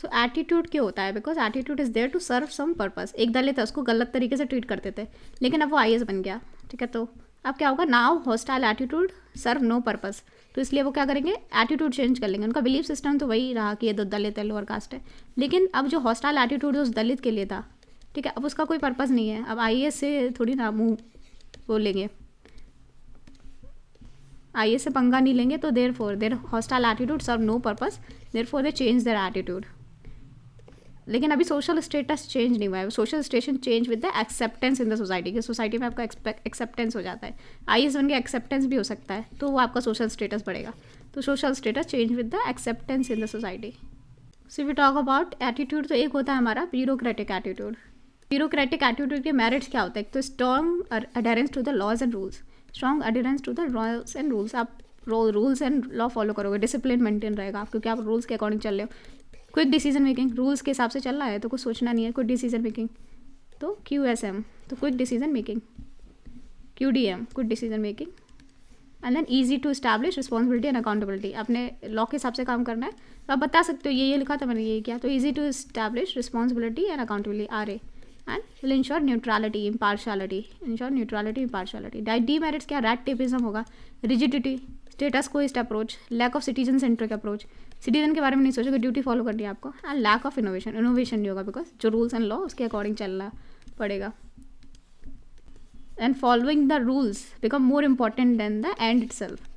सो attitude क्यों होता है? Because attitude is there to serve some purpose. एक दलित है, उसको गलत तरीके से ट्रीट करते थे, लेकिन अब वो IAS बन गया, ठीक है, तो अब क्या होगा? Now hostile attitude serve no purpose, तो इसलिए वो क्या करेंगे? एटीट्यूड चेंज कर लेंगे। उनका बिलीफ सिस्टम तो वही रहा कि ये तो दलित है, लोअर कास्ट है, लेकिन अब जो हॉस्टाइल एटीट्यूड उस दलित के लिए था, ठीक है, अब उसका कोई पर्पस नहीं है। अब IAS से थोड़ी ना मुँह बोलेंगे, IAS से पंगा नहीं लेंगे, तो their hostile attitude serve no purpose, therefore they change their attitude. लेकिन अभी सोशल स्टेटस चेंज नहीं हुआ है। Social status change with the acceptance in the society, कि सोसाइटी में आपका एक्सेप्टेंस हो जाता है। IAS बन के एक्सेप्टेंस भी हो सकता है, तो वो आपका सोशल स्टेटस बढ़ेगा। तो social status change with the acceptance in the society. So we talk about attitude, तो एक होता है हमारा ब्यूरोक्रेटिक एटीट्यूड। ब्यूरोक्रेटिक एटीट्यूड के मेरिट्स क्या होते हैं? तो strong adherence to the laws and rules, strong adherence to the laws and rules. आप रूल्स एंड लॉ फॉलो करोगे, डिसिप्लिन मेंटेन रहेगा आप, क्योंकि आप रूल्स के अकॉर्डिंग चल रहे हो। क्विक डिसीजन मेकिंग, रूल्स के हिसाब से चल रहा है तो कुछ सोचना नहीं है। क्विक डिसीजन मेकिंग, तो QSM, तो quick decision making. QDM, quick decision making. And then easy to establish responsibility and accountability. अपने लॉ के हिसाब से काम करना है, तो आप बता सकते हो ये लिखा था मैंने, ये किया, तो easy to establish responsibility and accountability, RA। And will ensure neutrality, impartiality, ensure neutrality, impartiality. Demerits क्या? रैट टेपिज्म होगा, rigidity, status quoist approach, lack of citizen centric approach, citizen के बारे में नहीं सोचोगे, ड्यूटी फॉलो करनी है आपको। And lack of innovation, innovation नहीं होगा, बिकॉज जो रूल्स एंड लॉ उसके अकॉर्डिंग चलना पड़ेगा। And following the rules become more important than the end itself.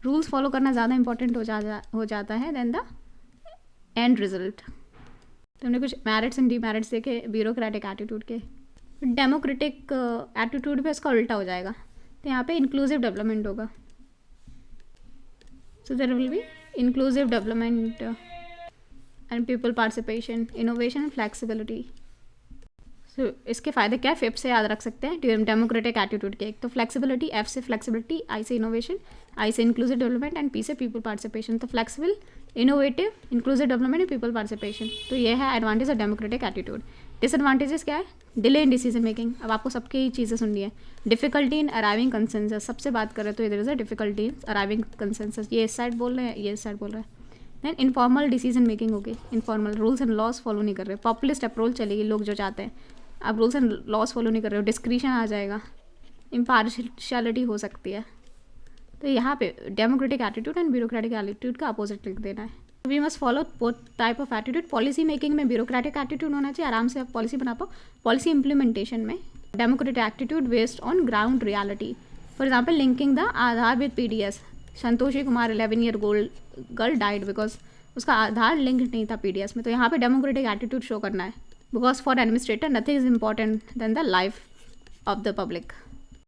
Rules follow करना ज़्यादा इंपॉर्टेंट हो जाता है देन द एंड रिजल्ट। तो हमने कुछ मेरिट्स एंड डीमेरिट्स देखे ब्यूरोक्रेटिक एटीट्यूड के। डेमोक्रेटिक एटीट्यूड पे इसका उल्टा हो जाएगा, तो यहाँ पे इंक्लूसिव डेवलपमेंट होगा। So there will be inclusive development and people participation, innovation and flexibility. So इसके फ़ायदे क्या है? FIP से याद रख सकते हैं डेमोक्रेटिक एटीट्यूड के। एक तो फ्लेक्सिबिलिटी, F से फ्लेक्सिबिलिटी, I से इनोवेशन, I से इंक्लूसिव डेवलपमेंट एंड P से पीपल पार्टिसिपेशन। तो flexible, innovative, inclusive development and people participation, तो ये है advantage of democratic attitude. Disadvantages क्या है? Delay in decision making. अब आपको सबकी चीज़ें सुननी है। डिफिकल्टी इन अराइविंग कंसेंसस, सबसे बात करें तो इधर is a difficulty in arriving consensus, ये इस साइड बोल रहे हैं, ये इस साइड बोल रहे हैं। देन इनफॉर्मल डिसीजन मेकिंग होगी, informal, rules and laws follow नहीं कर रहे, पॉपुलिस्ट अप्रोच चलेगी, लोग जो चाहते हैं। आप रूल्स एंड लॉज फॉलो नहीं कर रहे हो, डिस्क्रिशन आ जाएगा, इम्पार्शियलिटी हो सकती है। तो यहाँ पे democratic attitude and bureaucratic attitude का अपोजिट लिख देना है। We must follow both type of attitude. Policy making में ब्यूरोक्रेटिक एटीट्यूड होना चाहिए, आराम से आप पॉलिसी बना पाओ। पॉलिसी इंप्लीमेंटेशन में democratic attitude based on ground reality. For example linking the Aadhaar with PDS। Santoshi Kumar 11 year girl died because उसका आधार लिंक नहीं था PDS में, तो यहाँ पे डेमोक्रेटिक एटीट्यूड शो करना है। Because for administrator nothing is important than the life of the public.